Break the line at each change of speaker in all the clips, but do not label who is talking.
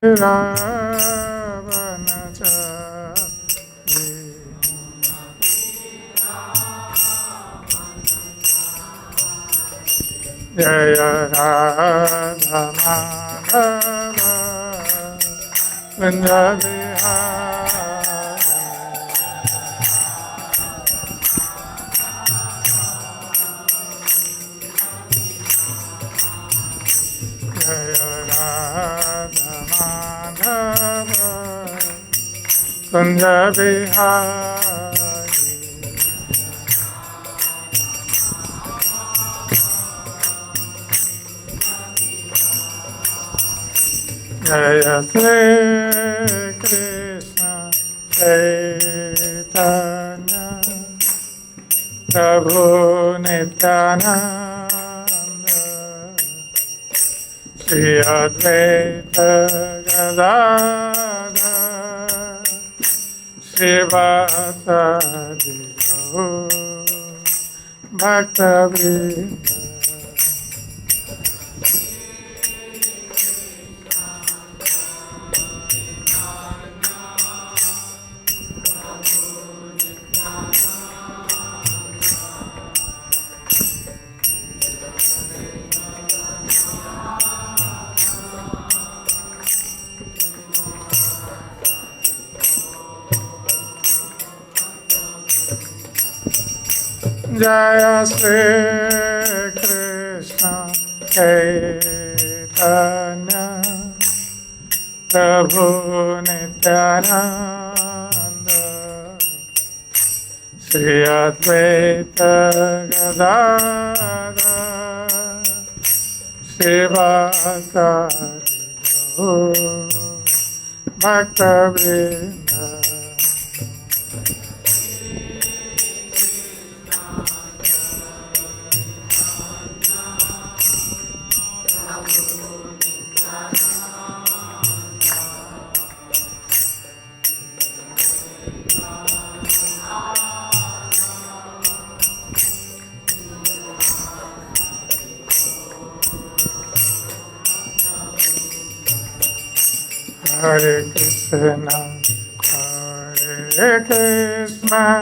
रावण चाहे जय राधा माधव वृंद बिहारी जय राधा माधव वृंद बिहारी जय श्री कृष्ण चैतन्य प्रभु नित्यानंद श्री अद्वैत गदाधर श्रीवासादि गौर भक्तवृंद जय श्री कृष्ण चैतन्य प्रभु नित्यानंद श्री अद्वैत गदाधर श्रीवासादि गौर भक्तवृंद Hare Krishna, Hare Krishna,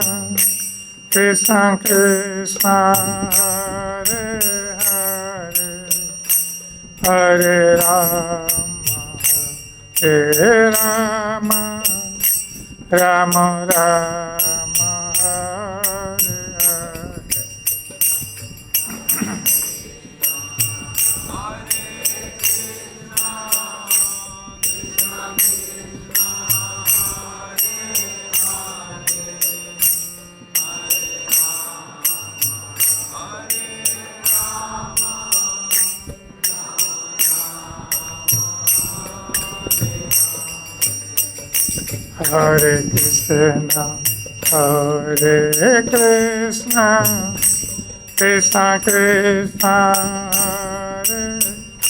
Krishna Krishna, Hare Hare, Hare Rama, Hare Rama, Rama Rama, Hare Hare. Hare Krishna, Hare Krishna, Krishna Krishna,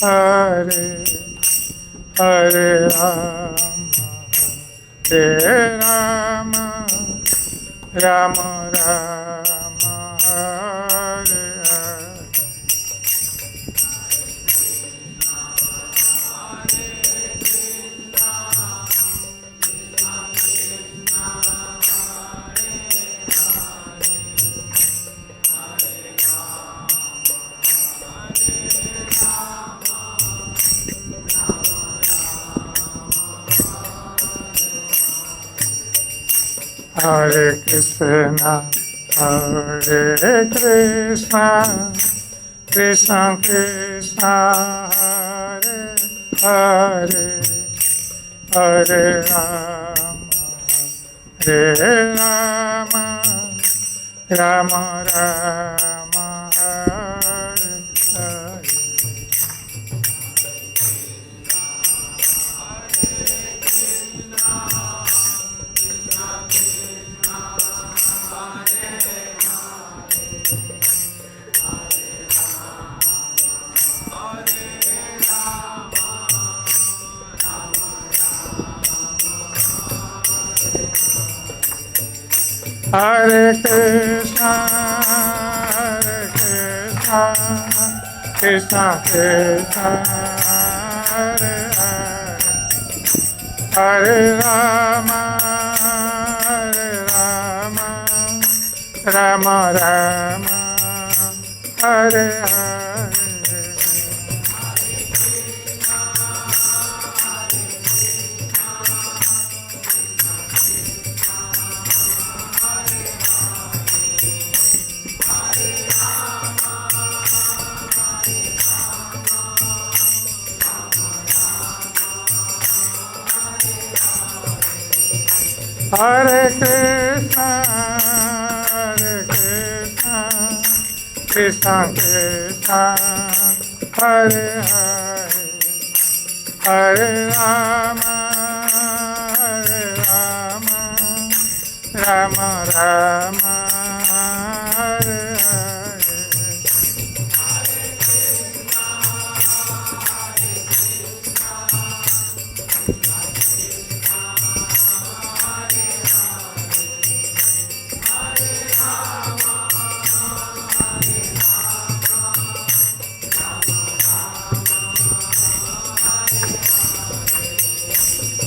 Hare Hare, Hare Rama, Hare Rama, Rama Rama, Hare Hare. Hare Krishna, Hare Krishna, Krishna Krishna, Hare Hare, Hare Rama, Hare Rama, Rama Rama, Hare Hare. Hare Krishna, Krishna Krishna, Hare Hare, Hare Rama, Rama Rama, Hare Hare. Hare Krishna, Krishna Krishna, Hare Hare, Hare Rama, Rama Rama, Hare Hare.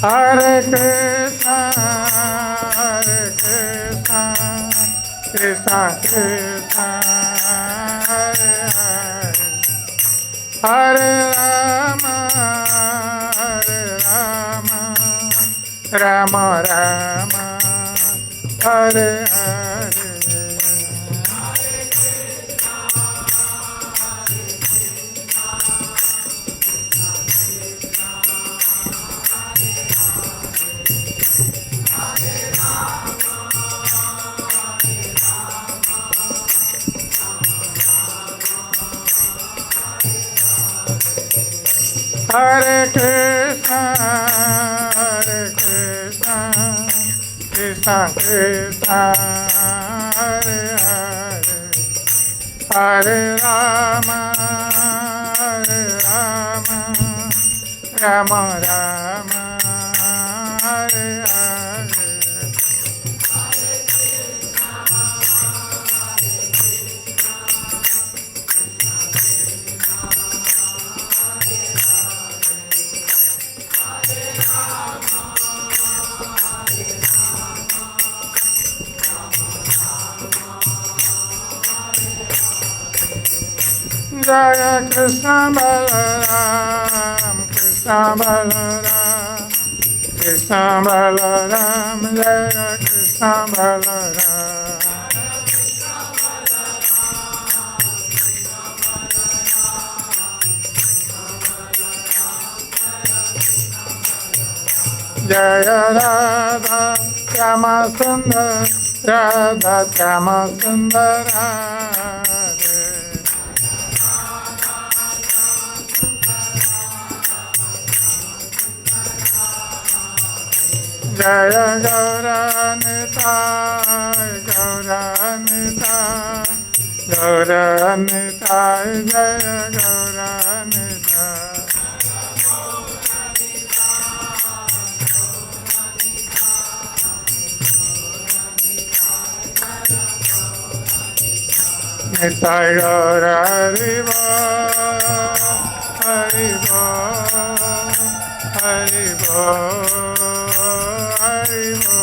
Hare Krishna, Krishna Krishna, Hare Hare, Hare Rama, Rama Rama, Hare Hare. Hare Krishna, Krishna Krishna, Hare Hare, Hare Rama, Rama Rama, Hare Hare. Jaya Krishna Balaram, Krishna Balaram, Krishna Balaram, Jaya Krishna Balaram. Jaya Radha Shama Sundar, Radha Shama Sundara. Jaya Gauranitai, Gauranitai, Gauranitai, Jaya Gauranitai. Nitai Gaura Haribo, Haribo, Haribo, Haribo.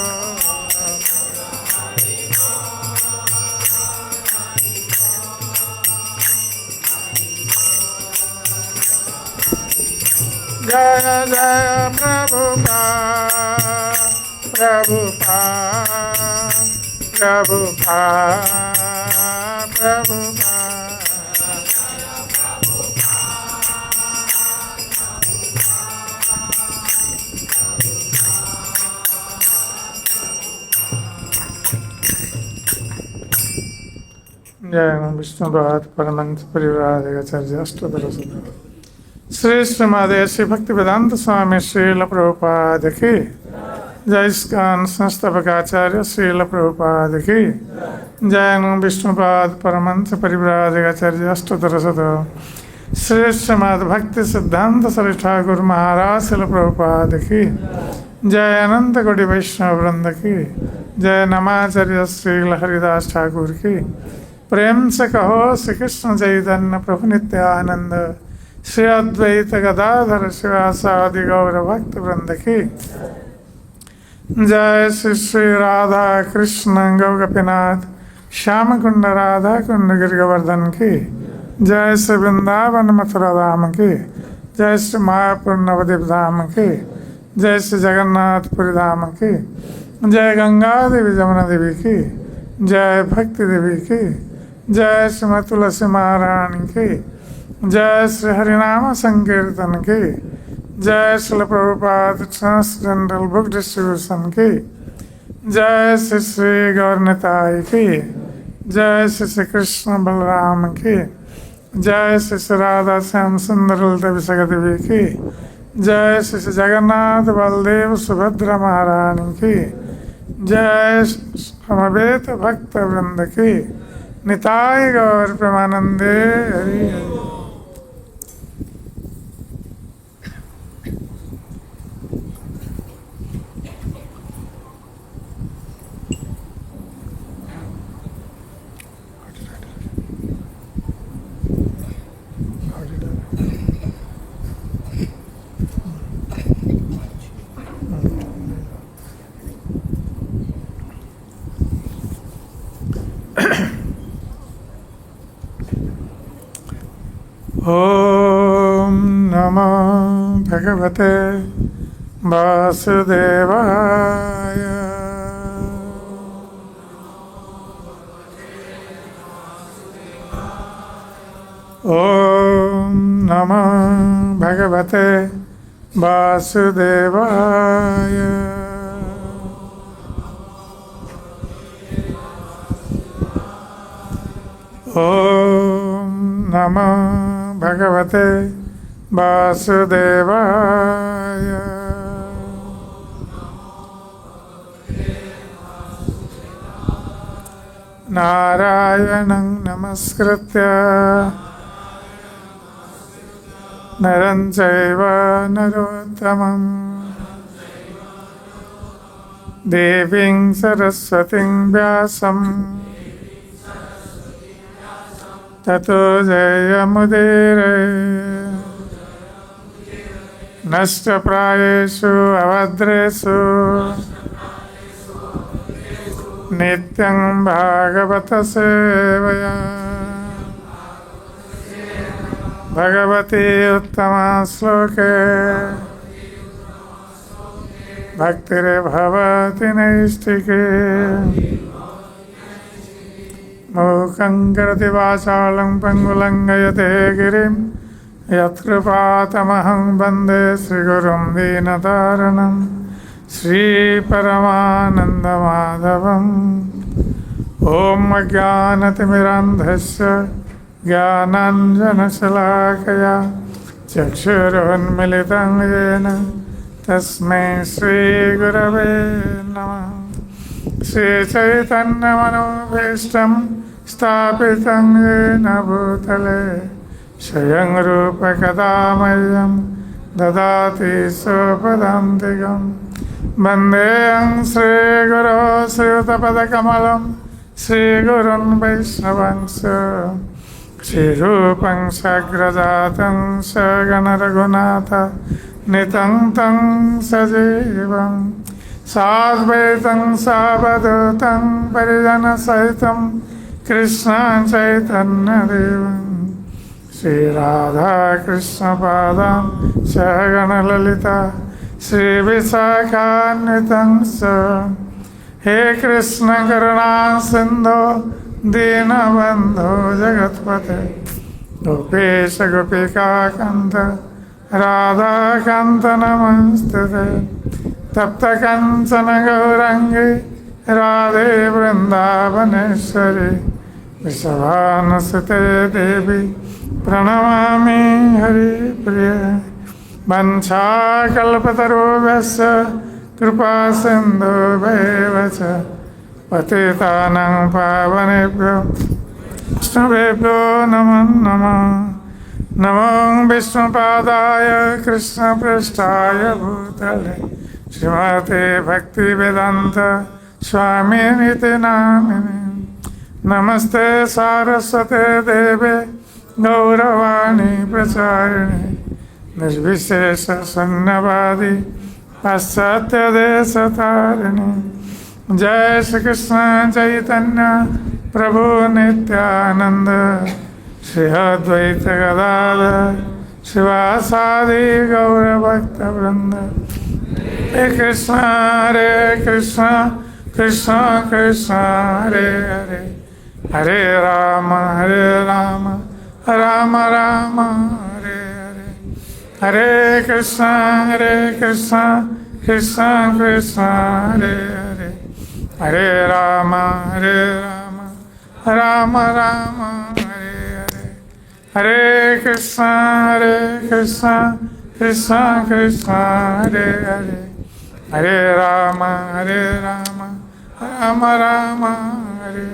Jaya Jaya Prabhupada, Prabhupada, Prabhupada, Prabhupada. जय विष्णुपाद परमहंस परिव्राजकाचार्य अष्टोत्तर श्री श्रीमद श्री भक्ति वेदांत स्वामी श्रील प्रभुपाद की जय। ISKCON संस्थापकाचार्य Srila Prabhupada की जय। विष्णुपाद परमहंस परिव्राजकाचार्य अष्टोत्तर श्री श्रीमद भक्ति सिद्धांत श्री ठाकुर महाराज श्रील प्रभुपाद की जय। अनंत कोटि वैष्णव वृंद की जय। नमाचार्य श्रील हरिदास ठाकुर की। प्रेम से कहो श्री कृष्ण चैतन्य प्रभु नित्यानंद श्री अद्वैत गदाधर शिवासादि गौर भक्त वृंद की जय। श्री श्री राधा कृष्ण गोपीनाथ श्याम कुंड राधा कुंड गिरिवर्धन की जय। श्री वृंदावन मथुरा धाम की जय। श्री मायापुर नवद्वीप धाम की जय। श्री जगन्नाथपुरी धाम की जय। गंगा देवी जमुना देवी की जय। भक्ति देवी की जय। श्री तुलसी महारानी की जय। श्री हरिनाम संकीर्तन की जय। श्री प्रभुपाद ट्रांसजेंडरल बुक डिस्ट्रीब्यूशन की जय। श्री श्री गौरनिताई की जय। श्री श्री कृष्ण बलराम की जय। श्री श्री राधा श्याम सुंदर ललिता देवी की जय। श्री श्री जगन्नाथ बलदेव सुभद्रा महारानी की जय। समवेत भक्त वृंद की निताय गौर प्रेमानंदे हरि हरि। ओम नमो भगवते वासुदेवाय। ओम नमो भगवते वासुदेवाय। ओम नमो भगवते वासुदेवाय। नारायणं नमस्कृत्य नरं चैव नरोत्तमं देवीं सरस्वतीं व्यासं ततो जयमुदीरये। नष्टप्रायेषु अभद्रेषु नित्यं भागवत सेवया भगवती उत्तमा श्लोके भक्तिर्भवति नैष्ठिके। मूकं करोति वाचालं पङ्गुलं लङ्घयते गिरिं यत्कृपातमहं वन्दे श्रीगुरुं दीनतारिणं श्रीपरमानन्दमाधवम्। ॐ अज्ञानतिमिरान्धस्य ज्ञानाञ्जनशलाकया चक्षुरुन्मिलितं येन तस्मै श्रीगुरवे नमः। श्रीचैतन्यमनोभीष्टं स्थापितं येन भूतले स्वयं रूपकदा मह्यं ददाति स्वपदान्तिकं। वन्देऽहं श्रीगुरो श्रीयुतपदकमलं श्रीगुरुन् वैष्णवंश श्रीरूपं साग्रजातं सगणरघुनाथ नितं तं सजीवं साद्वैतं सावधूतं परिजनसहितं कृष्णं चैतन्यदेवं श्रीराधाकृष्णपादां सहगणललिता श्रीविशाखान्वितं च। हे कृष्ण करुणा सिन्धो दीनबन्धो जगत्पते गोपेश गोपिकान्त राधाकान्त नमस्तुते। तप्तकाञ्चन गौराङ्गी राधे वृन्दावनेश्वरी वृषभानुसुते देवी प्रणमामि हरिप्रिये। वंशाकल्पतरुभ्यश्च कृपासिन्धुभ्येव च पतितानां पावनेभ्यो वैष्णवेभ्यो नमो नमः। नमो विष्णुपादाय कृष्णपृष्ठाय भूतले श्रीमते भक्तिवेदान्त स्वामिनिति नामिने। नमस्ते सारस्वते देवे गौरवाणी प्रचारिणे निर्विशेष शून्यवादी पाश्चात्य देश तारिणी। जय श्री कृष्ण चैतन्य प्रभु नित्यानंद श्री अद्वैत गदाधर शिवासादि गौर भक्त वृंद। हरे कृष्ण कृष्ण कृष्ण हरे हरे, हरे राम राम राम हरे हरे। हरे कृष्ण कृष्ण कृष्ण हरे हरे, हरे राम राम राम हरे हरे। हरे कृष्ण कृष्ण कृष्ण हरे हरे, हरे राम राम हरे हरे।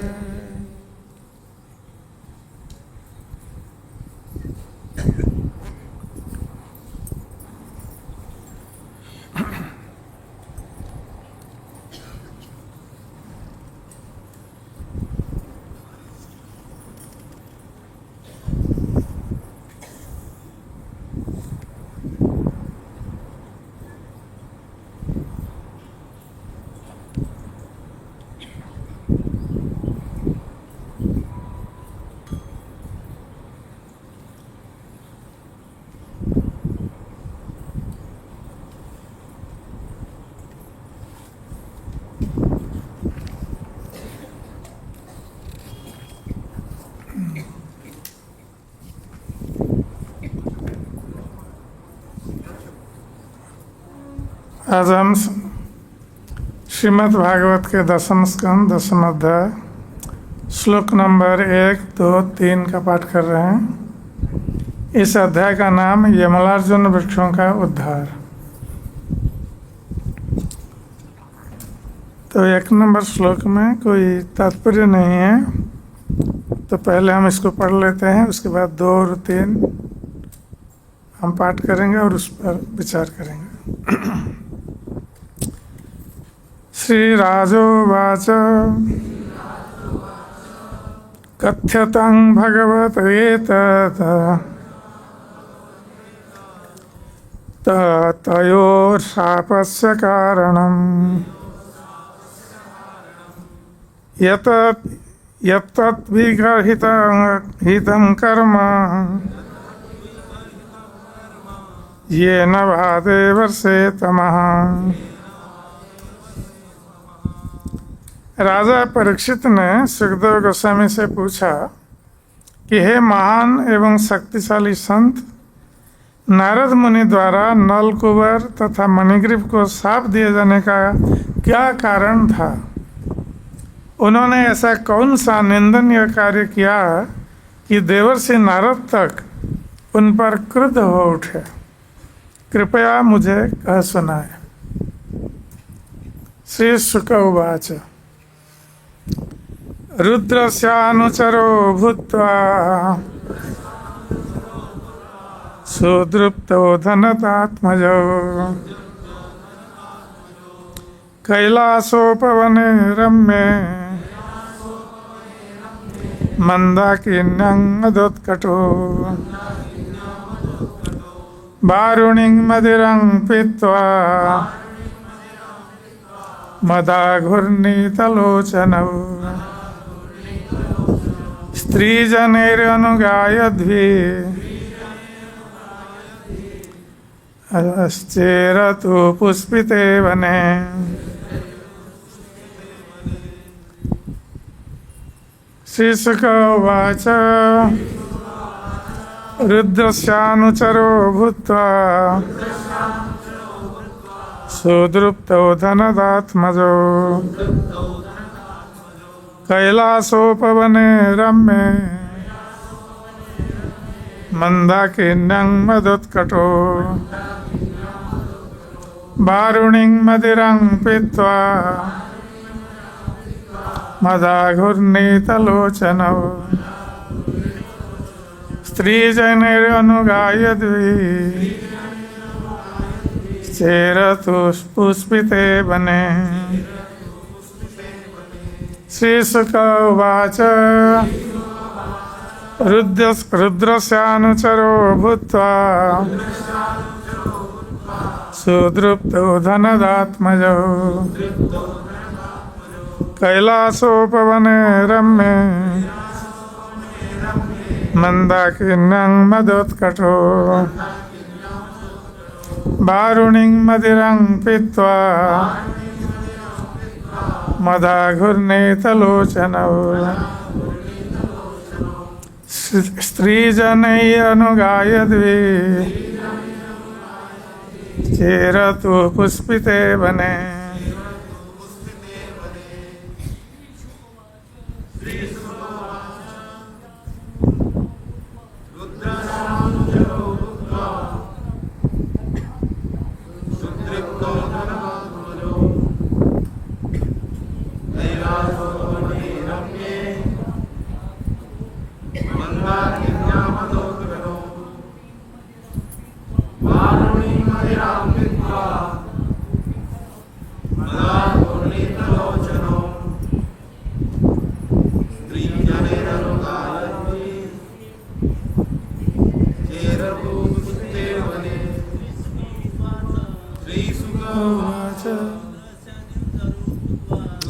आज हम श्रीमद् भागवत के 10वें स्कंद 10वें अध्याय श्लोक नंबर 1, 2, 3 का पाठ कर रहे हैं। इस अध्याय का नाम यमलार्जुन वृक्षों का उद्धार। तो 1 नंबर श्लोक में कोई तात्पर्य नहीं है, तो पहले हम इसको पढ़ लेते हैं, उसके बाद 2 और 3 हम पाठ करेंगे और उस पर विचार करेंगे। श्रीराजोवाच कथ्यतं भगवतेतत् तयोर्शापस्य कारणम् यत्तत् विगर्हितं कर्म येन बाधे वर्षे तमः। राजा परीक्षित ने सुखदेव गोस्वामी से पूछा कि हे महान एवं शक्तिशाली संत, नारद मुनि द्वारा नलकुबर तथा मणिग्रीव को शाप दिए जाने का क्या कारण था? उन्होंने ऐसा कौन सा निंदनीय कार्य किया कि देवर्षि नारद तक उन पर क्रुद्ध हो उठे? कृपया मुझे कह सुनाए। श्री शुक उवाच रुद्रस्यानुचरो भूत्वा सुदृप्तो धनतात्मजो कैलासोपवने रम्ये मन्दाकिन्यङ्गदोत्कटो वारुणिं मदिरं पीत्वा मदाघूर्णितलोचनौ स्त्रीजनैरनुगायद्भिश्चेरतु पुष्पिते वने। श्रीशुक उवाच रुद्रस्यानुचरो भूत्वा सुदृप्तो धनदात्मजो कैलासोपवने रम्ये मन्दाकिन्यं मदोत्कटो वारुणिं मदिरं पीत्वा मदाघूर्णितलोचनौ स्त्रीजनैरनुगायद्भिश्चेरतु पुष्पिते वने। श्रीशुक उवाच रुद्रस्यानुचरो भूत्वा सुदृप्तो धनदात्मजो कैलासोपवने रम्ये मन्दाकिन्यं मदोत्कटो वारुणीं मदिरं पीत्वा मदाघूर्णितलोचनौ स्त्रीजनैरनुगायद्वि चेरतु पुष्पिते वने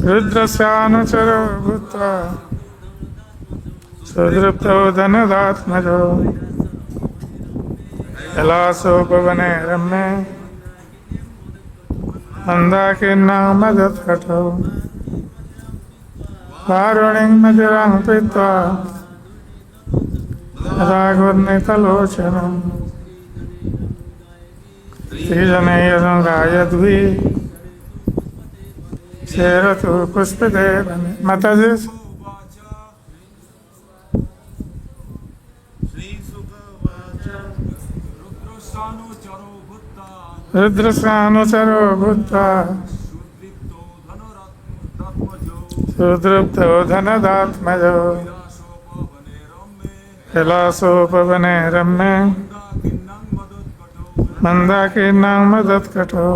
रुद्रस्यानुचरो भूत्वा सुदृप्तो धनदात्मजो कैलासोपवने रम्ये मन्दाकिन्यं मदोत्कटो वारुणीं मदिरं पीत्वा मदाघूर्णितलोचनं स्त्रीजनैरनुगायद्वि चेरतु पुष्पिते वने। माताजी रुद्रस्यानुचरो भूत्वा सुदृप्तो धनदात्मजो कैलासोपवने रम्ये मन्दाकिन्यं मदोत्कटो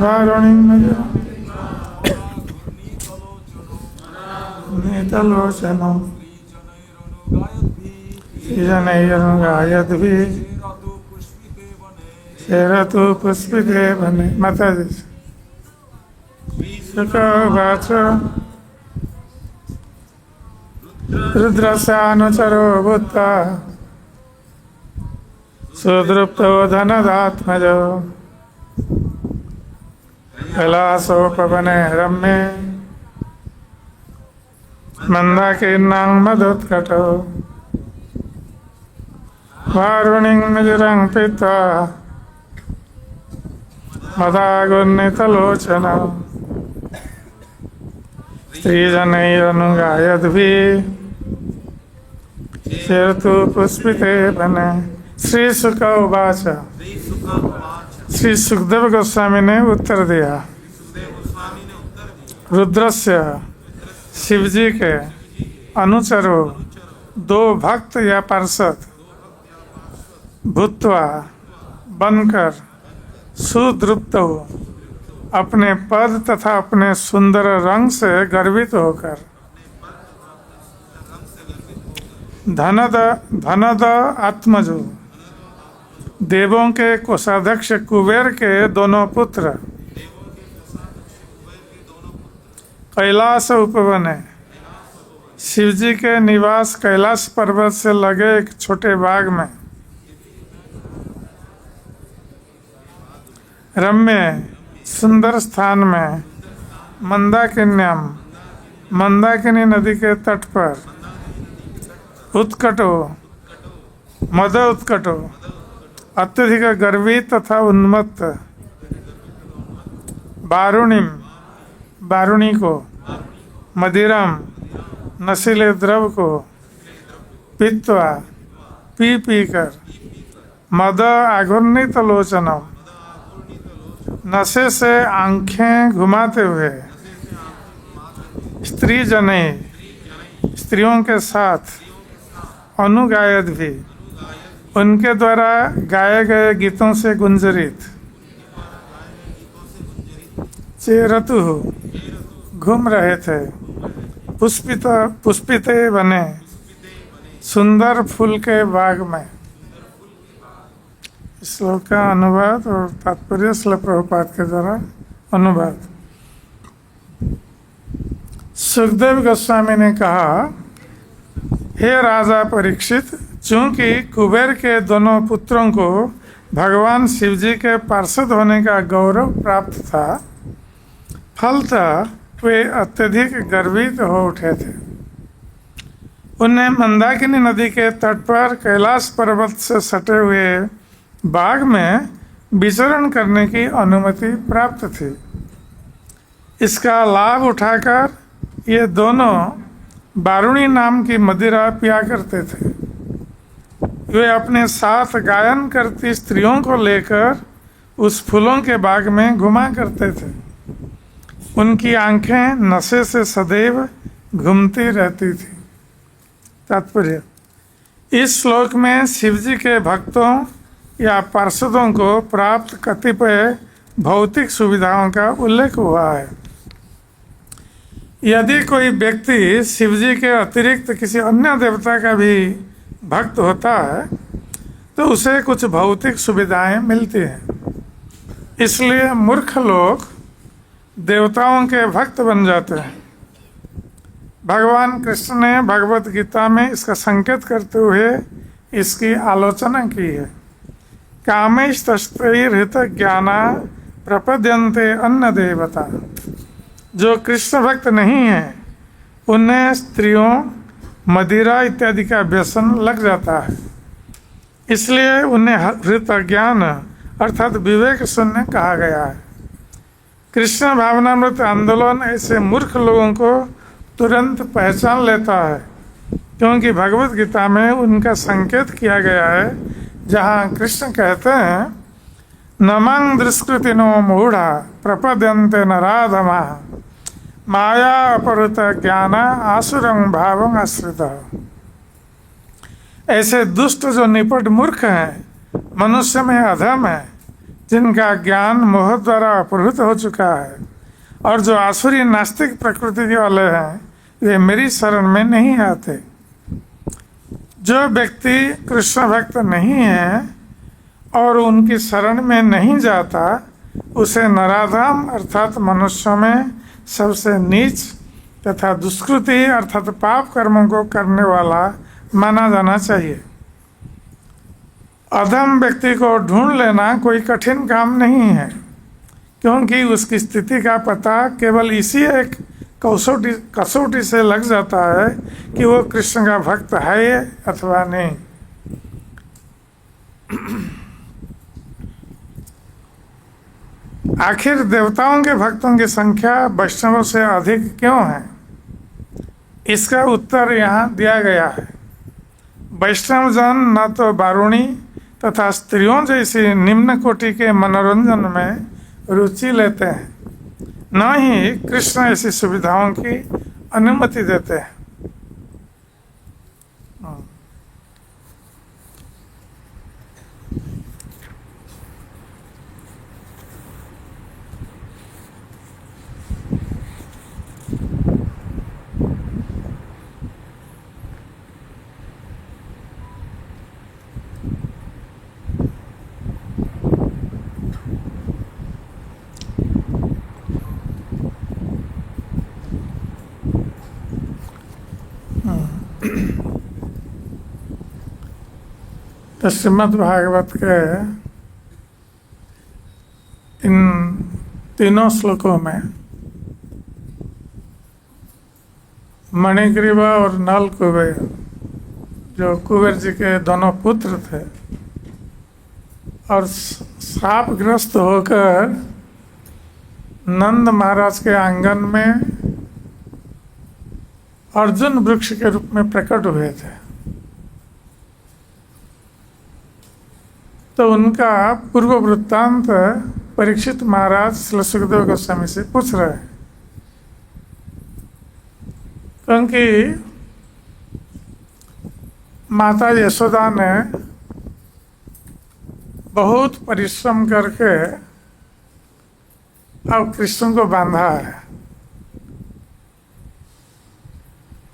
वारुणीं मदिरं जनैरनुगायद्वि चेरतु पुष्पिते वने। माताजी शुकवाच रुद्रस्यानुचरो भूत्वा सुदृप्तो धनदात्मजो कैलासोपवने रम्ये मन्दाकिन्यं मदोत्कटो वारुणीं मदिरं पीत्वा मदाघूर्णितलोचनं स्त्रीजनैरनुगायद्वि चेरतु पुष्पिते वने। श्री शुक उवाच श्री सुखदेव गोस्वामी ने उत्तर दिया, रुद्रस्य शिवजी के अनुचरो दो भक्त या पार्षद भूत्वा बनकर सुदृप्त हो अपने पद तथा अपने सुंदर रंग से गर्वित होकर धनद आत्मजो देवों के कोषाध्यक्ष कुबेर के दोनों पुत्र कैलास उपवने शिवजी के निवास कैलाश पर्वत से लगे एक छोटे बाग में रम्य सुंदर स्थान में मंदाकिन्यम मंदाकिनी नदी के तट पर उत्कटो मद उत्कटो अत्यधिक गर्वी तथा उन्मत्त बारुणी को मदिरम नशीले द्रव को पीत्वा पी कर मद आघूर्णित लोचनम नशे से आंखें घुमाते हुए स्त्रियों के साथ अनुगायत भी उनके द्वारा गाए गए गीतों से गुंजरित चेरतु घूम रहे थे पुष्पित पुष्पिते बने सुंदर फूल के बाग में। श्लोक का अनुवाद और तात्पर्य श्रील प्रभुपाद के द्वारा अनुवाद। सुखदेव गोस्वामी ने कहा, हे राजा परीक्षित, चूंकि कुबेर के दोनों पुत्रों को भगवान शिव जी के पार्षद होने का गौरव प्राप्त था, फलतः वे अत्यधिक गर्वित हो उठे थे। उन्हें मंदाकिनी नदी के तट पर कैलाश पर्वत से सटे हुए बाग में विचरण करने की अनुमति प्राप्त थी। इसका लाभ उठाकर ये दोनों बारुणी नाम की मदिरा पिया करते थे। वे अपने साथ गायन करती स्त्रियों को लेकर उस फूलों के बाग में घुमा करते थे। उनकी आंखें नशे से सदैव घूमती रहती थी। तात्पर्य, इस श्लोक में शिव जी के भक्तों या पार्षदों को प्राप्त कतिपय भौतिक सुविधाओं का उल्लेख हुआ है। यदि कोई व्यक्ति शिव जी के अतिरिक्त किसी अन्य देवता का भी भक्त होता है तो उसे कुछ भौतिक सुविधाएं मिलती हैं। इसलिए मूर्ख लोग देवताओं के भक्त बन जाते हैं। भगवान कृष्ण ने भगवत गीता में इसका संकेत करते हुए इसकी आलोचना की है। कामैस्तैर्हित ज्ञाना प्रपद्यन्ते अन्य देवता। जो कृष्ण भक्त नहीं है उन्हें स्त्रियों, मदिरा इत्यादि का व्यसन लग जाता है। इसलिए उन्हें हृत ज्ञान अर्थात विवेक शून्य कहा गया है। कृष्ण भावनामृत आंदोलन ऐसे मूर्ख लोगों को तुरंत पहचान लेता है, क्योंकि भगवत गीता में उनका संकेत किया गया है, जहाँ कृष्ण कहते हैं, नमं दुष्कृतिनो मूढ़ा प्रपद्यन्ते नराधमा माया अपहृत ज्ञान आसुरं भावं आश्रिता। ऐसे दुष्ट जो निपट मूर्ख हैं, मनुष्य में अधम है, जिनका ज्ञान मोह द्वारा अपहृत हो चुका है, और जो आसुरी नास्तिक प्रकृति वाले हैं, वे मेरी शरण में नहीं आते। जो व्यक्ति कृष्ण भक्त नहीं है और उनकी शरण में नहीं जाता, उसे नराधम अर्थात मनुष्यों में सबसे नीच तथा दुष्कृति अर्थात पाप कर्मों को करने वाला माना जाना चाहिए। अधम व्यक्ति को ढूंढ लेना कोई कठिन काम नहीं है, क्योंकि उसकी स्थिति का पता केवल इसी एक कसौटी से लग जाता है कि वो कृष्ण का भक्त है अथवा नहीं। आखिर देवताओं के भक्तों की संख्या वैष्णवों से अधिक क्यों है? इसका उत्तर यहाँ दिया गया है। वैष्णव जन न तो बारुणी तथा स्त्रियों जैसी निम्न कोटि के मनोरंजन में रुचि लेते हैं, न ही कृष्ण ऐसी सुविधाओं की अनुमति देते हैं। तो श्रीमद् भागवत के इन तीनों श्लोकों में मणिग्रीवा और नल कुबेर, जो कुबेर जी के दोनों पुत्र थे और श्रापग्रस्त होकर नंद महाराज के आंगन में अर्जुन वृक्ष के रूप में प्रकट हुए थे, तो उनका पूर्व वृत्तांत परीक्षित महाराज श्री सुखदेव गोस्वामी से पूछ रहे हैं। क्योंकि माता यशोदा ने बहुत परिश्रम करके अब कृष्ण को बांधा है।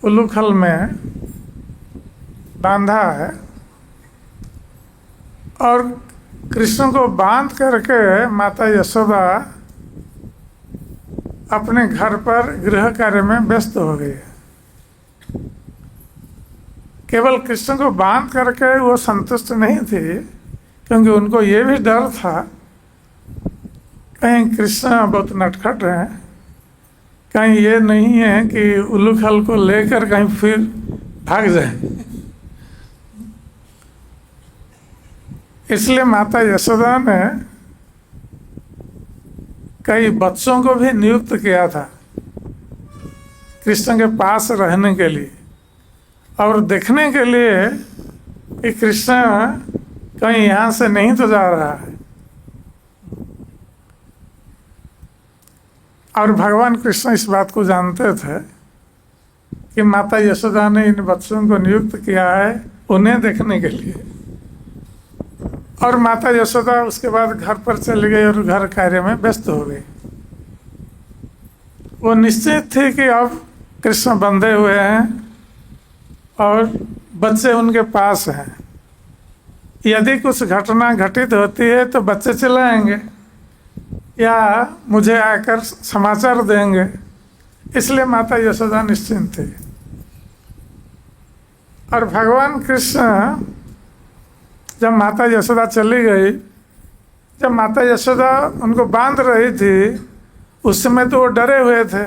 उलूखल में बांधा है और कृष्ण को बांध करके माता यशोदा अपने घर पर गृह कार्य में व्यस्त हो गई है। केवल कृष्ण को बांध करके वो संतुष्ट नहीं थी, क्योंकि उनको ये भी डर था कहीं कृष्ण बहुत नटखट हैं, कहीं ये नहीं है कि उलूखल को लेकर कहीं फिर भाग जाए। इसलिए माता यशोदा ने कई बच्चों को भी नियुक्त किया था कृष्ण के पास रहने के लिए और देखने के लिए कि कृष्ण कहीं यहाँ से नहीं तो जा रहा है। और भगवान कृष्ण इस बात को जानते थे कि माता यशोदा ने इन बच्चों को नियुक्त किया है उन्हें देखने के लिए। और माता यशोदा उसके बाद घर पर चली गई और घर कार्य में व्यस्त हो गई। वो निश्चित थी कि अब कृष्ण बंधे हुए हैं और बच्चे उनके पास हैं, यदि कुछ घटना घटित होती है तो बच्चे चिल्लाएंगे या मुझे आकर समाचार देंगे। इसलिए माता यशोदा निश्चिंत थी। और भगवान कृष्ण जब माता यशोदा चली गई, जब माता यशोदा उनको बांध रही थी, उस समय तो वो डरे हुए थे।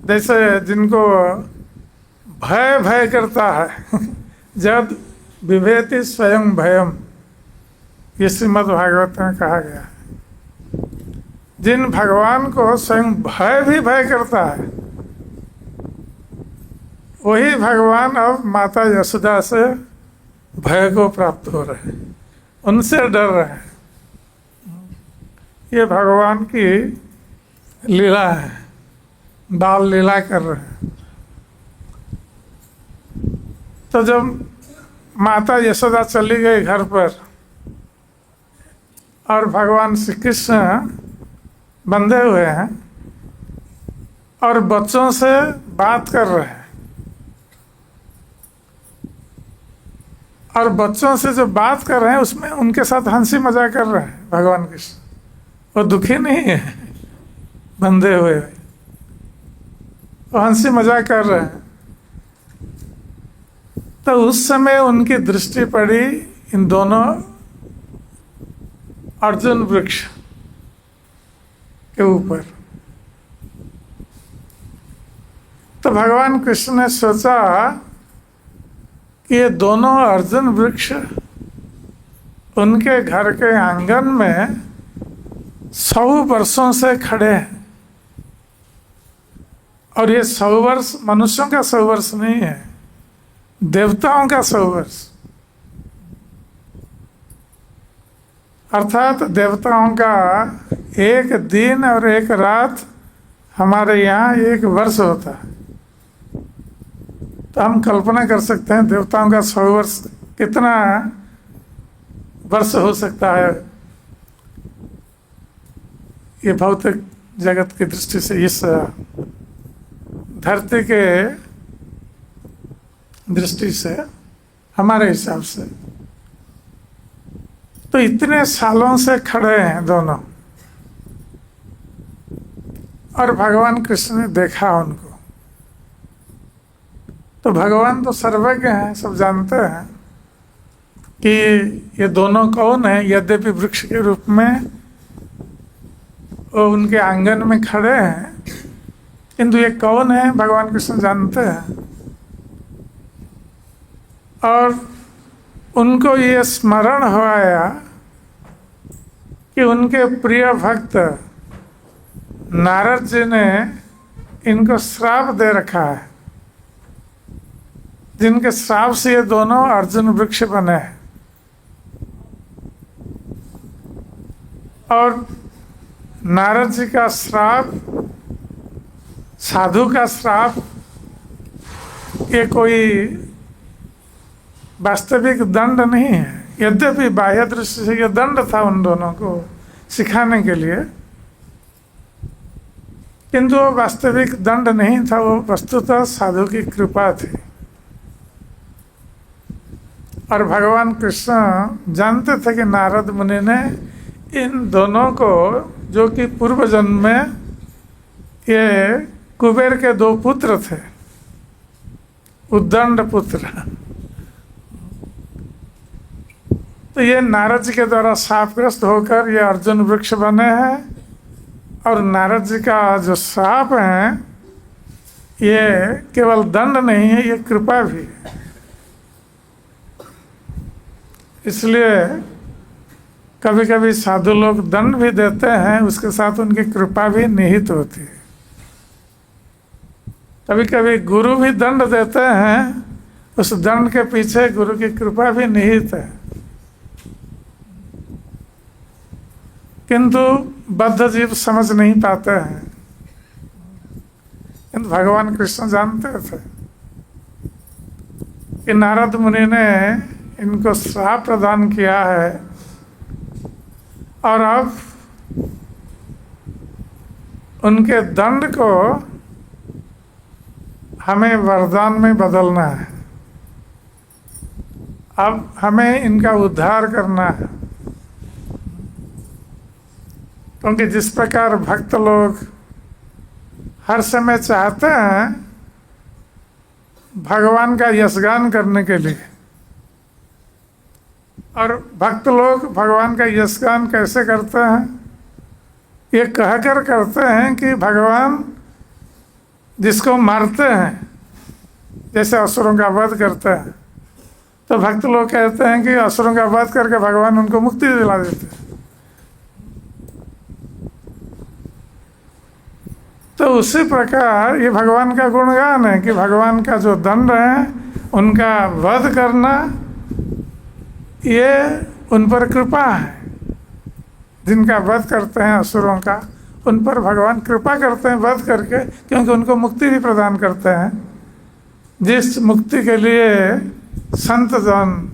जैसे जिनको भय भय करता है जब विभेति स्वयं भयम, ये श्रीमद् भागवत में कहा गया है। जिन भगवान को स्वयं भय भी भय करता है, वही भगवान अब माता यशोदा से भय को प्राप्त हो रहे हैं, उनसे डर रहे हैं। ये भगवान की लीला है, बाल लीला कर रहे हैं। तो जब माता यशोदा चली गई घर पर और भगवान श्री कृष्ण बंधे हुए हैं और बच्चों से बात कर रहे हैं, और बच्चों से जो बात कर रहे हैं उसमें उनके साथ हंसी मजाक कर रहे हैं भगवान कृष्ण। वो दुखी नहीं है बंधे हुए, वो हंसी मजाक कर रहे हैं। तो उस समय उनकी दृष्टि पड़ी इन दोनों अर्जुन वृक्ष के ऊपर। तो भगवान कृष्ण ने सोचा कि ये दोनों अर्जुन वृक्ष उनके घर के आंगन में 100 वर्षों से खड़े हैं, और ये 100 वर्ष मनुष्यों का 100 वर्ष नहीं है, देवताओं का 100 वर्ष। अर्थात देवताओं का एक दिन और एक रात हमारे यहाँ 1 वर्ष होता है। तो हम कल्पना कर सकते हैं देवताओं का 100 वर्ष कितना वर्ष हो सकता है। ये भौतिक जगत की दृष्टि से, इस धरती के दृष्टि से, हमारे हिसाब से तो इतने सालों से खड़े हैं दोनों। और भगवान कृष्ण ने देखा उनको। तो भगवान तो सर्वज्ञ हैं, सब जानते हैं कि ये दोनों कौन है। यद्यपि वृक्ष के रूप में वो उनके आंगन में खड़े हैं, किंतु ये कौन है भगवान कृष्ण जानते हैं। और उनको ये स्मरण हो आया कि उनके प्रिय भक्त नारद जी ने इनको श्राप दे रखा है, जिनके श्राप से ये दोनों अर्जुन वृक्ष बने हैं। और नारद जी का श्राप, साधु का श्राप, ये कोई वास्तविक दंड नहीं है। यद्यपि बाह्य दृष्टि से यह दंड था उन दोनों को सिखाने के लिए, किंतु वो वास्तविक दंड नहीं था, वो वस्तुतः साधु की कृपा थी। और भगवान कृष्ण जानते थे कि नारद मुनि ने इन दोनों को, जो कि पूर्व जन्म में ये कुबेर के दो पुत्र थे, उद्दंड पुत्र, तो ये नारद जी के द्वारा शापग्रस्त होकर ये अर्जुन वृक्ष बने हैं। और नारद जी का जो श्राप है ये केवल दंड नहीं है, ये कृपा भी है। इसलिए कभी कभी साधु लोग दंड भी देते हैं, उसके साथ उनकी कृपा भी निहित होती है। कभी कभी गुरु भी दंड देते हैं, उस दंड के पीछे गुरु की कृपा भी निहित है। किंतु बद्ध जीव समझ नहीं पाते हैं। किंतु भगवान कृष्ण जानते थे कि नारद मुनि ने इनको श्राप प्रदान किया है और अब उनके दंड को हमें वरदान में बदलना है। अब हमें इनका उद्धार करना है, क्योंकि जिस प्रकार भक्त लोग हर समय चाहते हैं भगवान का यशगान करने के लिए, और भक्त लोग भगवान का यशगान कैसे करते हैं, ये कहकर करते हैं कि भगवान जिसको मारते हैं, जैसे असुरों का वध करते हैं, तो भक्त लोग कहते हैं कि असुरों का वध करके भगवान उनको मुक्ति दिला देते हैं। तो उसी प्रकार ये भगवान का गुणगान है कि भगवान का जो दंड है उनका वध करना, ये उन पर कृपा है। जिनका वध करते हैं असुरों का, उन पर भगवान कृपा करते हैं वध करके, क्योंकि उनको मुक्ति भी प्रदान करते हैं। जिस मुक्ति के लिए संत जन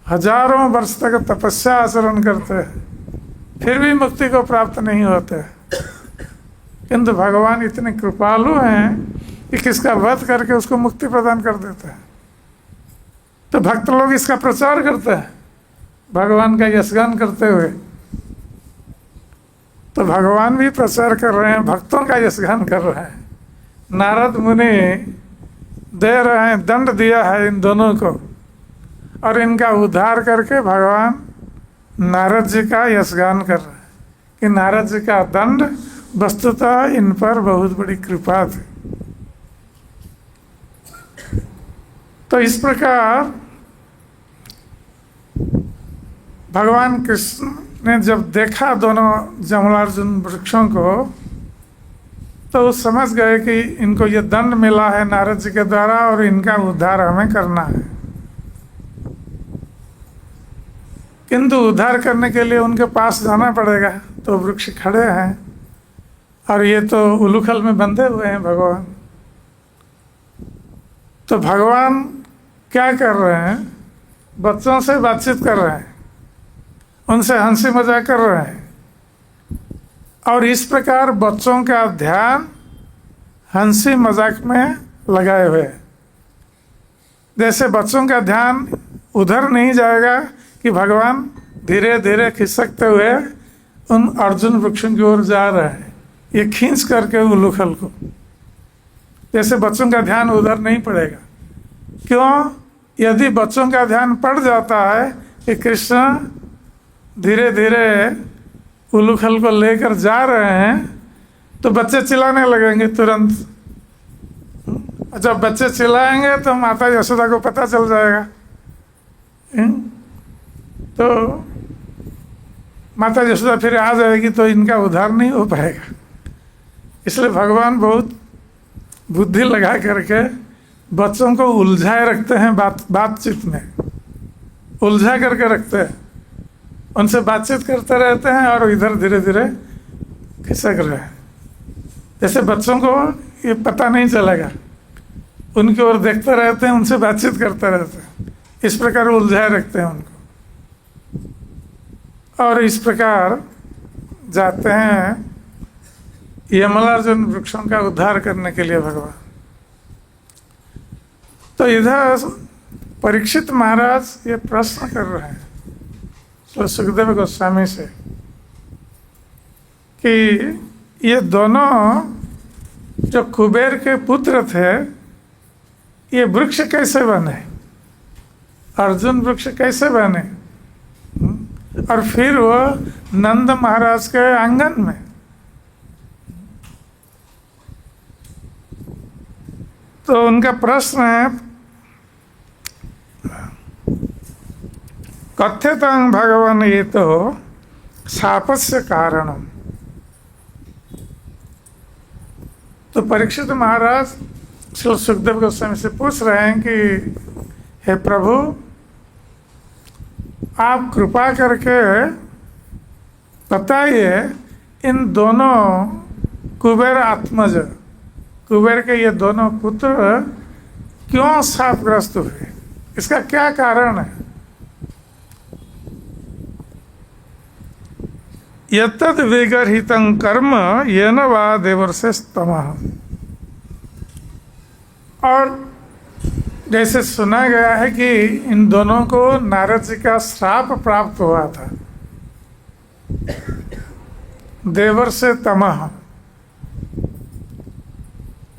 हजारों वर्ष तक तपस्या आचरण करते हैं, फिर भी मुक्ति को प्राप्त नहीं होते। किंतु भगवान इतने कृपालु हैं कि किसका वध करके उसको मुक्ति प्रदान कर देते हैं। तो भक्त लोग इसका प्रचार करते हैं भगवान का यशगान करते हुए। तो भगवान भी प्रचार कर रहे हैं, भक्तों का यशगान कर रहे हैं। नारद मुनि दे रहे हैं, दंड दिया है इन दोनों को, और इनका उद्धार करके भगवान नारद जी का यशगान कर रहे हैं कि नारद जी का दंड वस्तुतः इन पर बहुत बड़ी कृपा थी। तो इस प्रकार भगवान कृष्ण ने जब देखा दोनों जमलार्जुन वृक्षों को, तो वो समझ गए कि इनको ये दंड मिला है नारद जी के द्वारा और इनका उद्धार हमें करना है। किंतु उद्धार करने के लिए उनके पास जाना पड़ेगा। तो वृक्ष खड़े हैं और ये तो उलूखल में बंधे हुए हैं भगवान। तो भगवान क्या कर रहे हैं, बच्चों से बातचीत कर रहे हैं, उनसे हंसी मजाक कर रहे हैं। और इस प्रकार बच्चों का ध्यान हंसी मजाक में लगाए हुए हैं। जैसे बच्चों का ध्यान उधर नहीं जाएगा कि भगवान धीरे धीरे खिसकते हुए उन अर्जुन वृक्षों की ओर जा रहे हैं, ये खींच करके उलूखल को, जैसे बच्चों का ध्यान उधर नहीं पड़ेगा। क्यों? यदि बच्चों का ध्यान पड़ जाता है कि कृष्ण धीरे धीरे उलूखल को लेकर जा रहे हैं, तो बच्चे चिल्लाने लगेंगे तुरंत। जब बच्चे चिल्लाएंगे तो माता यशोदा को पता चल जाएगा। तो माता यशोदा फिर आ जाएगी, तो इनका उद्धार नहीं हो पाएगा। इसलिए भगवान बहुत बुद्धि लगा करके बच्चों को उलझाए रखते हैं, बातचीत में उलझा करके रखते हैं, उनसे बातचीत करते रहते हैं और इधर धीरे धीरे खिसक रहे हैं। जैसे बच्चों को ये पता नहीं चलेगा, उनकी ओर देखते रहते हैं, उनसे बातचीत करते रहते हैं, इस प्रकार उलझाए रखते हैं उनको। और इस प्रकार जाते हैं, यमलार्जुन वृक्षों का उद्धार करने के लिए भगवान। तो इधर परीक्षित महाराज ये प्रश्न कर रहे हैं तो सुखदेव गोस्वामी से कि ये दोनों जो कुबेर के पुत्र थे ये वृक्ष कैसे बने, अर्जुन वृक्ष कैसे बने, और फिर वो नंद महाराज के आंगन में। तो उनका प्रश्न है कथ्यतं भगवान ये तो शापस्य कारणम। तो परीक्षित महाराज श्री सुखदेव गोस्वामी से पूछ रहे हैं कि हे प्रभु आप कृपा करके बताइए इन दोनों कुबेर आत्मज, कुबेर के ये दोनों पुत्र क्यों शापग्रस्त हुए, इसका क्या कारण है। यत्तद् विगर्हितं कर्म येन वा देवर्षिस्तमः। और जैसे सुना गया है कि इन दोनों को नारद जी का श्राप प्राप्त हुआ था, देवर्षि तमः।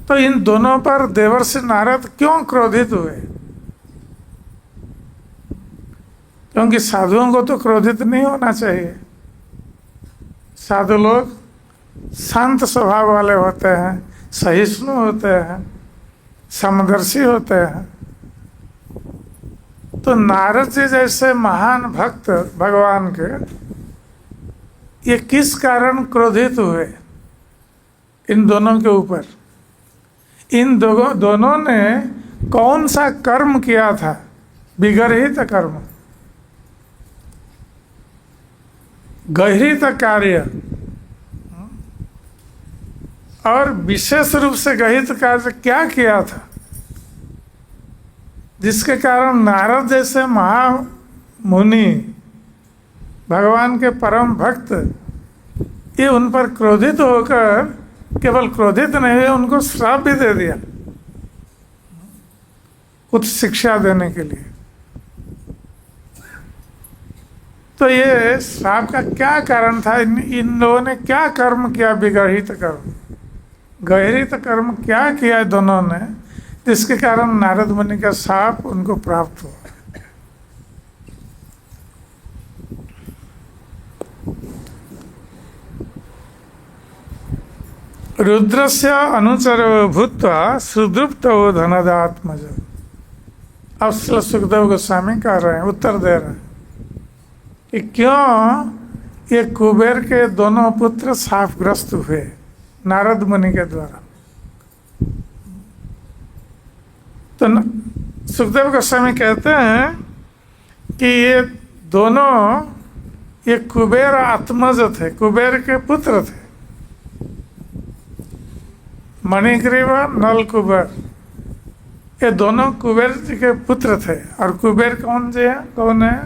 तो इन दोनों पर देवर्षि नारद क्यों क्रोधित हुए, क्योंकि साधुओं को तो क्रोधित नहीं होना चाहिए। साधु लोग शांत स्वभाव वाले होते हैं, सहिष्णु होते हैं, समदर्शी होते हैं। तो नारद जी जैसे महान भक्त भगवान के ये किस कारण क्रोधित हुए इन दोनों के ऊपर। इन दोनों ने कौन सा कर्म किया था, विगर्हित कर्म, गहरित कार्य, और विशेष रूप से गहरित कार्य क्या किया था जिसके कारण नारद जैसे महामुनि भगवान के परम भक्त ये उन पर क्रोधित होकर केवल क्रोधित नहीं हुए, उनको श्राप भी दे दिया कुछ शिक्षा देने के लिए। तो ये श्राप का क्या कारण था, इन लोगों ने क्या कर्म किया, विगर्हित कर्म, गहरित कर्म क्या किया दोनों ने जिसके कारण नारद मुनि का श्राप उनको प्राप्त हुआ। रुद्रस्य अनुचरो भूत्वा सुदृप्तो धनदात्मज। अब सुखदेव गोस्वामी कह रहे हैं, उत्तर दे रहे हैं कि क्यों ये कुबेर के दोनों पुत्र शापग्रस्त हुए नारद मुनि के द्वारा। तो सुखदेव गोस्वामी कहते हैं कि ये दोनों ये कुबेर आत्मज थे, कुबेर के पुत्र थे। मणिग्रीव नल कुबेर ये दोनों कुबेर जी के पुत्र थे। और कुबेर कौन है,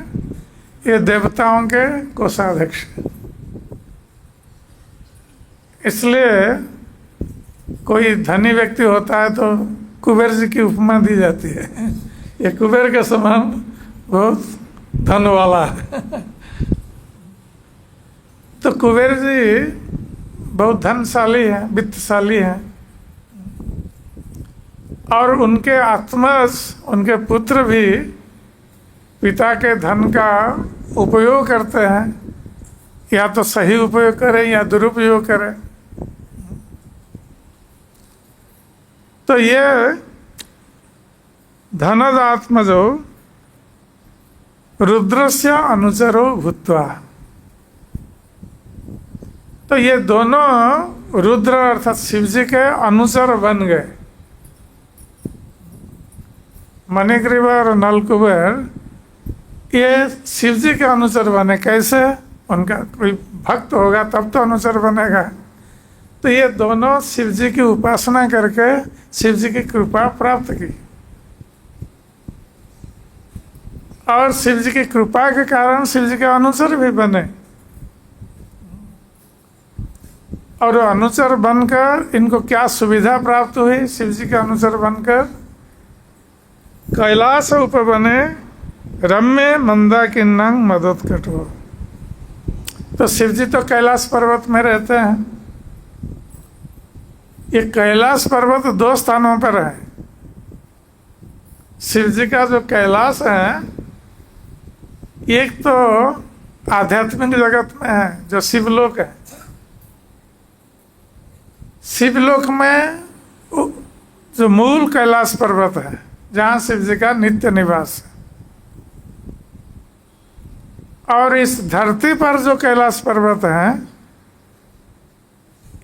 ये देवताओं के कोषाध्यक्ष। इसलिए कोई धनी व्यक्ति होता है तो कुबेर जी की उपमा दी जाती है, ये कुबेर के समान बहुत धन वाला है। तो कुबेर जी बहुत धनशाली है, वित्तशाली है, और उनके आत्मज, उनके पुत्र भी पिता के धन का उपयोग करते हैं, या तो सही उपयोग करें या दुरुपयोग करें। तो ये धनदात्मजो रुद्रस्य अनुचरो भूत्वा। तो ये दोनों रुद्र अर्थात शिव जी के अनुचर बन गए। मणिग्रीव और नलकुबेर ये शिव जी के अनुचर बने। कैसे, उनका कोई भक्त होगा तब तो अनुचर बनेगा। तो ये दोनों शिव जी की उपासना करके शिव जी की कृपा प्राप्त की, और शिव जी की कृपा के कारण शिव जी के अनुचर भी बने। और अनुचर बनकर इनको क्या सुविधा प्राप्त हुई? शिव जी के अनुचर बनकर कैलास उपवने रम्य मंदाकिन्नंग मदोत्कटो। तो शिव जी तो कैलाश पर्वत में रहते हैं। ये कैलाश पर्वत दो स्थानों पर है। शिव जी का जो कैलाश है, एक तो आध्यात्मिक जगत में है जो शिवलोक है। शिवलोक में जो मूल कैलाश पर्वत है जहाँ शिव जी का नित्य निवास है, और इस धरती पर जो कैलाश पर्वत है,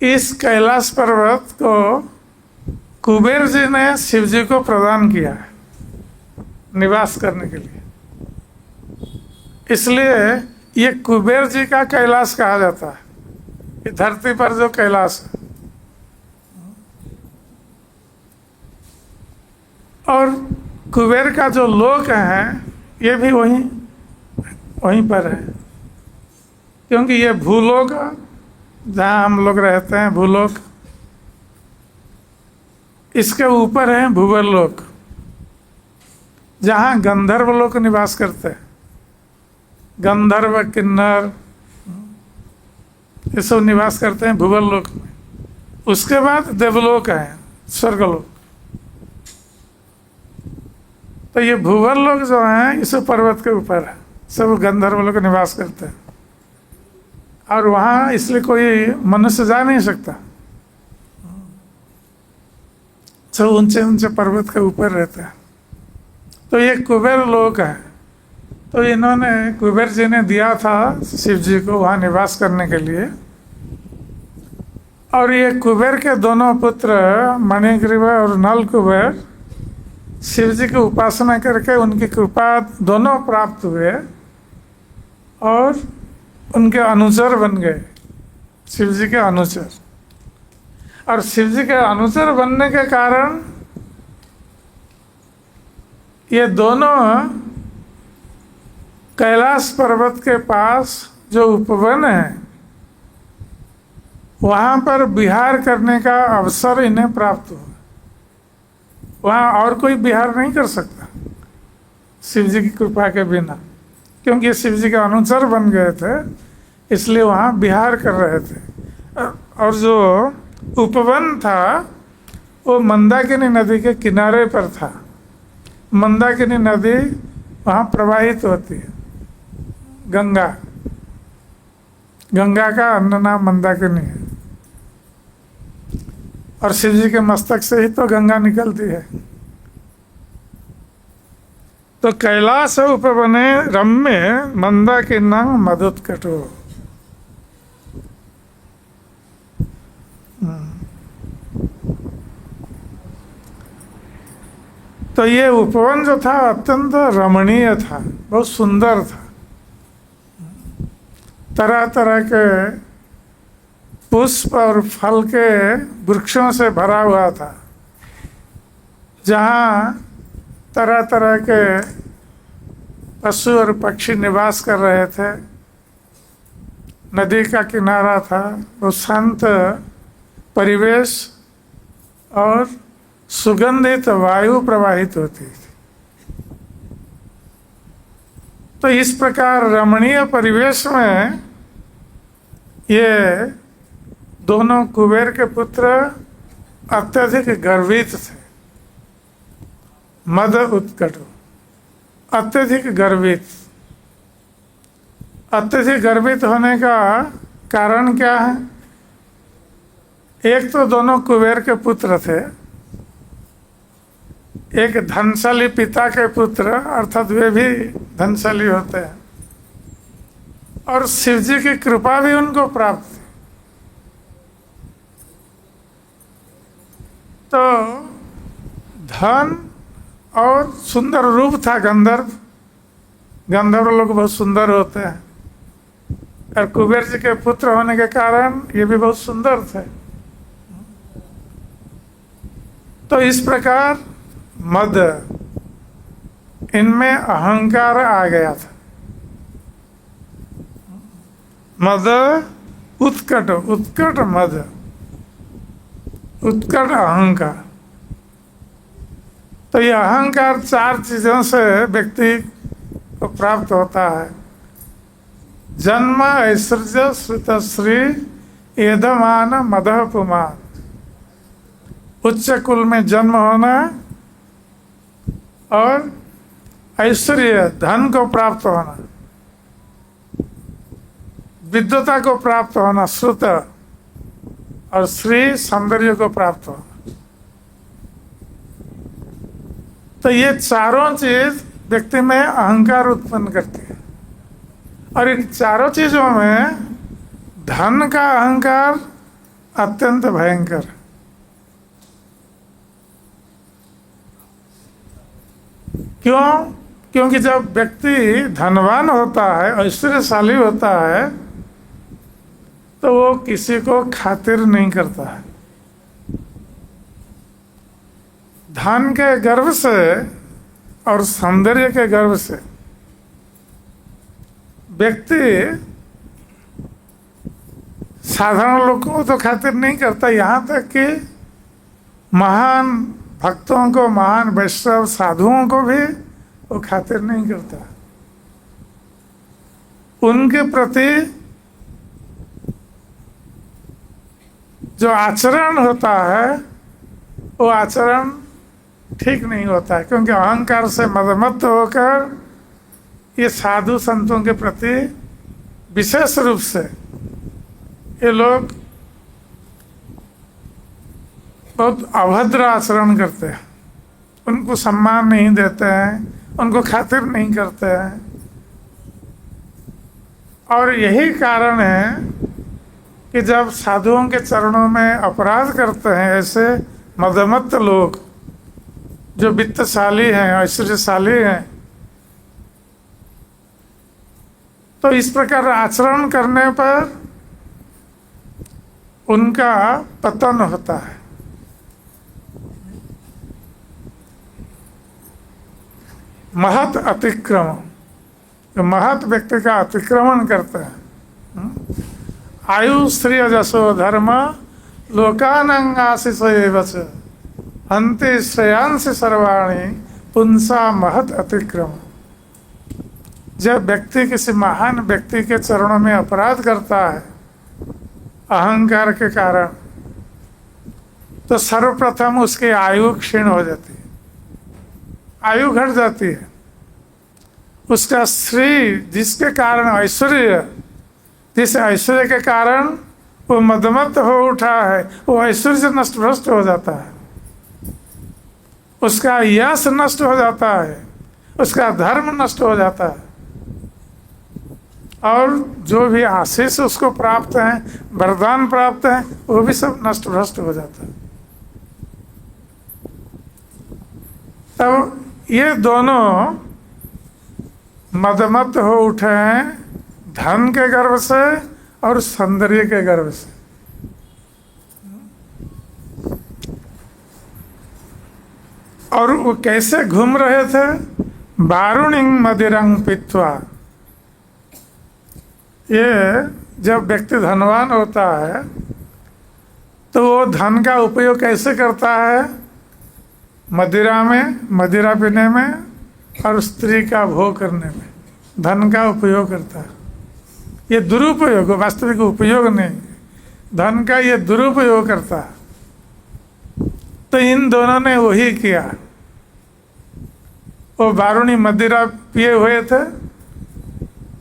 इस कैलाश पर्वत को कुबेर जी ने शिव जी को प्रदान किया है निवास करने के लिए। इसलिए ये कुबेर जी का कैलाश कहा जाता है, ये धरती पर जो कैलाश है। और कुबेर का जो लोक है ये भी वहीं पर है, क्योंकि ये भूलोक जहाँ हम लोग रहते हैं, भूलोक, इसके ऊपर है भूवर्लोक जहाँ गंधर्व लोग निवास करते हैं। गंधर्व, किन्नर ये सब निवास करते हैं भूवर्लोक में। उसके बाद देवलोक है, स्वर्गलोक। तो ये भूवर्लोक जो है इस पर्वत के ऊपर है, सब गंधर्व लोग निवास करते हैं। और वहाँ इसलिए कोई मनुष्य जा नहीं सकता, सब ऊंचे ऊंचे पर्वत के ऊपर रहते हैं। तो ये कुबेर लोक है। तो इन्होंने, कुबेर जी ने दिया था शिव जी को वहाँ निवास करने के लिए। और ये कुबेर के दोनों पुत्र मणिग्रीव और नल कुबेर शिव जी की उपासना करके उनकी कृपा दोनों प्राप्त हुए और उनके अनुचर बन गए, शिव जी के अनुचर। और शिव जी के अनुचर बनने के कारण ये दोनों कैलाश पर्वत के पास जो उपवन है वहाँ पर विहार करने का अवसर इन्हें प्राप्त हुआ। वहाँ और कोई विहार नहीं कर सकता शिव जी की कृपा के बिना, क्योंकि ये शिव जी के अनुचर बन गए थे, इसलिए वहाँ विहार कर रहे थे। और जो उपवन था वो मंदाकिनी नदी के किनारे पर था। मंदाकिनी नदी वहाँ प्रवाहित होती है, गंगा। गंगा का अन्य नाम मंदाकिनी है। और शिव जी के मस्तक से ही तो गंगा निकलती है। तो कैलाश उपवने रम्य मंदाकिन्नंग मदोत्कटो। तो ये उपवन जो था अत्यंत रमणीय था, बहुत सुंदर था। तरह तरह के पुष्प और फल के वृक्षों से भरा हुआ था, जहाँ तरह तरह के पशु और पक्षी निवास कर रहे थे। नदी का किनारा था, वो शांत परिवेश और सुगंधित वायु प्रवाहित होती थी। तो इस प्रकार रमणीय परिवेश में ये दोनों कुबेर के पुत्र अत्यधिक गर्वित थे। मद उत्कटो, अत्यधिक गर्वित। अत्यधिक गर्वित होने का कारण क्या है? एक तो दोनों कुबेर के पुत्र थे, एक धनशाली पिता के पुत्र, अर्थात वे भी धनशाली होते हैं, और शिव जी की कृपा भी उनको प्राप्त थी। तो धन और सुंदर रूप था। गंधर्व लोग बहुत सुंदर होते हैं, और कुबेर जी के पुत्र होने के कारण ये भी बहुत सुंदर थे। तो इस प्रकार मद, इनमें अहंकार आ गया था। मद उत्कट उत्कट मद, उत्कट अहंकार। तो ये अहंकार 4 चीजों से व्यक्ति को प्राप्त होता है। जन्म ऐश्वर्य श्रुतश्री एदमान मदह पुमान। उच्च कुल में जन्म होना और ऐश्वर्य धन को प्राप्त होना, विद्वता को प्राप्त होना श्रुत, और श्री सौंदर्य को प्राप्त होना। तो ये चारों चीज व्यक्ति में अहंकार उत्पन्न करती है। और इन चारों चीजों में धन का अहंकार अत्यंत भयंकर है। क्यों? क्योंकि जब व्यक्ति धनवान होता है, ऐश्वर्यशाली होता है, तो वो किसी को खातिर नहीं करता है। धन के गर्व से और सौंदर्य के गर्व से व्यक्ति साधारण लोगों को तो खातिर नहीं करता, यहाँ तक कि महान भक्तों को, महान वैष्णव साधुओं को भी वो खातिर नहीं करता। उनके प्रति जो आचरण होता है वो आचरण ठीक नहीं होता है, क्योंकि अहंकार से मदमत्त होकर ये साधु संतों के प्रति विशेष रूप से ये लोग बहुत अभद्र आचरण करते हैं। उनको सम्मान नहीं देते हैं, उनको खातिर नहीं करते हैं। और यही कारण है कि जब साधुओं के चरणों में अपराध करते हैं ऐसे मदमत्त लोग जो वित्तशाली हैं, ऐश्वर्यशाली हैं, तो इस प्रकार आचरण करने पर उनका पतन होता है। महत अतिक्रमण, जो महत व्यक्ति का अतिक्रमण करते हैं। आयु श्री जसो धर्म लोकानंगाशिष एवच हन्ति श्रेयांश सर्वाणी पुंसा महत अतिक्रमण। जब व्यक्ति किसी महान व्यक्ति के चरणों में अपराध करता है अहंकार के कारण, तो सर्वप्रथम उसकी आयु क्षीण हो जाती है, आयु घट जाती है। उसका श्री, जिसके कारण ऐश्वर्य, जिस ऐश्वर्य के कारण वो मदमत्त हो उठा है, वो ऐश्वर्य नष्ट भ्रष्ट हो जाता है। उसका यश नष्ट हो जाता है, उसका धर्म नष्ट हो जाता है, और जो भी आशीष उसको प्राप्त है, वरदान प्राप्त है, वो भी सब नष्ट भ्रष्ट हो जाता है। तब ये दोनों मदमत्त हो उठे हैं धन के गर्व से और सौंदर्य के गर्व से। और वो कैसे घूम रहे थे? वारुणिंग मदिरंग पीत्वा। ये जब व्यक्ति धनवान होता है तो वो धन का उपयोग कैसे करता है? मदिरा में, मदिरा पीने में और स्त्री का भोग करने में धन का उपयोग करता है। ये दुरुपयोग, वास्तविक उपयोग नहीं, धन का ये दुरुपयोग करता है। तो इन दोनों ने वही किया। वो वारुणी मदिरा पिए हुए थे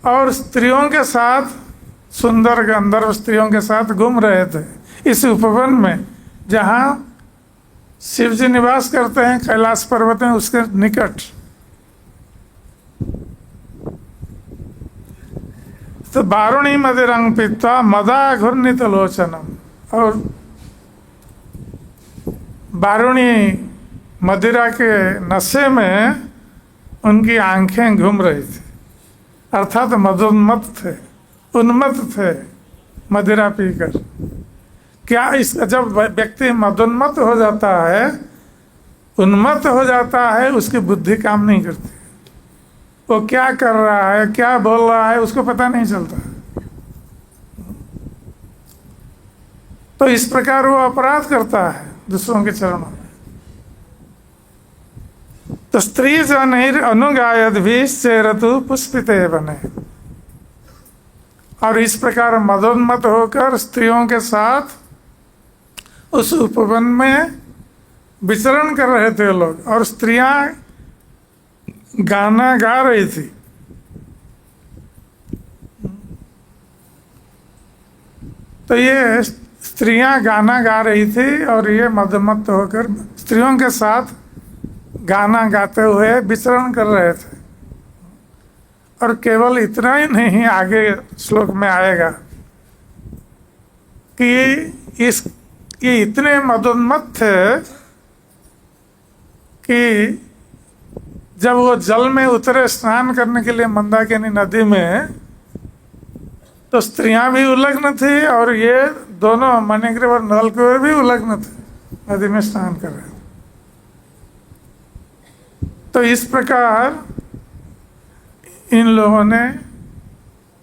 और स्त्रियों के साथ, सुंदर गंधर्व स्त्रियों के साथ घूम रहे थे इस उपवन में, जहाँ शिव जी निवास करते हैं, कैलाश पर्वत है उसके निकट। तो वारुणी मदिरंग पीत्वा मदा घूर्णित लोचनम। और वारुणी मदिरा के नशे में उनकी आंखें घूम रही थी, अर्थात मदोन्मत्त थे, उन्मत्त थे मदिरा पीकर। क्या इस, जब व्यक्ति मदोन्मत्त हो जाता है, उन्मत्त हो जाता है, उसकी बुद्धि काम नहीं करती। वो क्या कर रहा है, क्या बोल रहा है, उसको पता नहीं चलता। तो इस प्रकार वो अपराध करता है दूसरों के चरणों में। तो स्त्री जनैर अनुगायद भी चेरतु पुष्पिते बने, और इस प्रकार मदोन्मत होकर स्त्रियों के साथ उस उपवन में विचरण कर रहे थे लोग, और स्त्रियां गाना गा रही थी। तो ये स्त्रियां गाना गा रही थी और ये मदमत्त होकर स्त्रियों के साथ गाना गाते हुए विचरण कर रहे थे। और केवल इतना ही नहीं, आगे श्लोक में आएगा कि ये इतने मदोन्मत्त थे कि जब वो जल में उतरे स्नान करने के लिए मंदाकिनी नदी में, तो स्त्रियां भी उलग्न थी और ये दोनों मणिग्रीव और नलकुबर भी उलग्न थे, नदी में स्नान कर रहे थे। तो इस प्रकार इन लोगों ने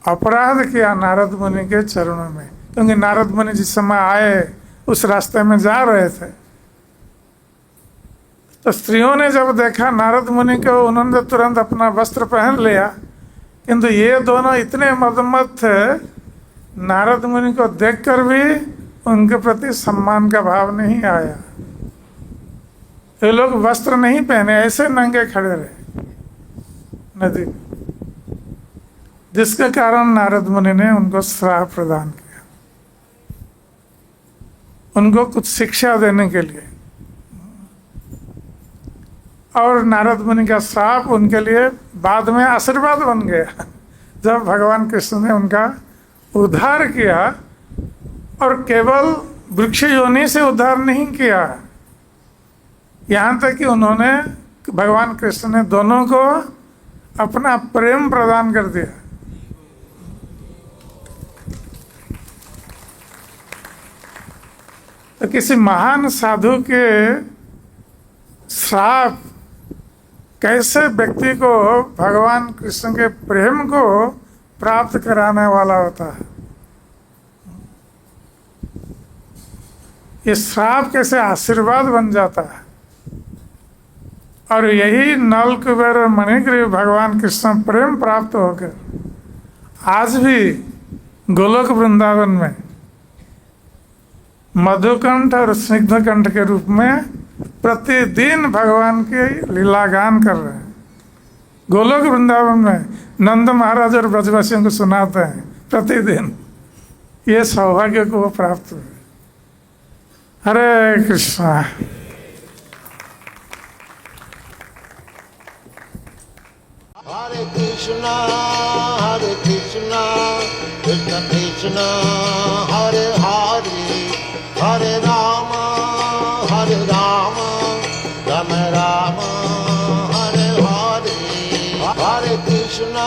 अपराध किया नारद मुनि के चरणों में, क्योंकि नारद मुनि जिस समय आए उस रास्ते में जा रहे थे, तो स्त्रियों ने जब देखा नारद मुनि को, उन्होंने तुरंत अपना वस्त्र पहन लिया, किंतु ये दोनों इतने मदमत्त थे, नारद मुनि को देखकर भी उनके प्रति सम्मान का भाव नहीं आया। ये लोग वस्त्र नहीं पहने, ऐसे नंगे खड़े रहे नदी, जिसके कारण नारद मुनि ने उनको श्राप प्रदान किया, उनको कुछ शिक्षा देने के लिए। और नारद मुनि का श्राप उनके लिए बाद में आशीर्वाद बन गया, जब भगवान कृष्ण ने उनका उद्धार किया। और केवल वृक्ष योनि से उद्धार नहीं किया, यहाँ तक कि उन्होंने, भगवान कृष्ण ने दोनों को अपना प्रेम प्रदान कर दिया। तो किसी महान साधु के श्राप कैसे व्यक्ति को भगवान कृष्ण के प्रेम को प्राप्त कराने वाला होता है। ये श्राप कैसे आशीर्वाद बन जाता है। और यही नल कुबेर और मणिग्रीव भगवान कृष्ण प्रेम प्राप्त होकर आज भी गोलोक वृंदावन में मधुकंठ और स्निग्धकंठ के रूप में प्रतिदिन भगवान के लीलागान कर रहे हैं। गोलोक वृंदावन में नंद महाराज और ब्रजवासियों को सुनाते हैं प्रतिदिन। ये सौभाग्य को वो प्राप्त हुए। हरे कृष्णा।
हरे कृष्णा कृष्ण कृष्ण हरे हरे, हरे राम राम राम हरे हरे। हरे कृष्णा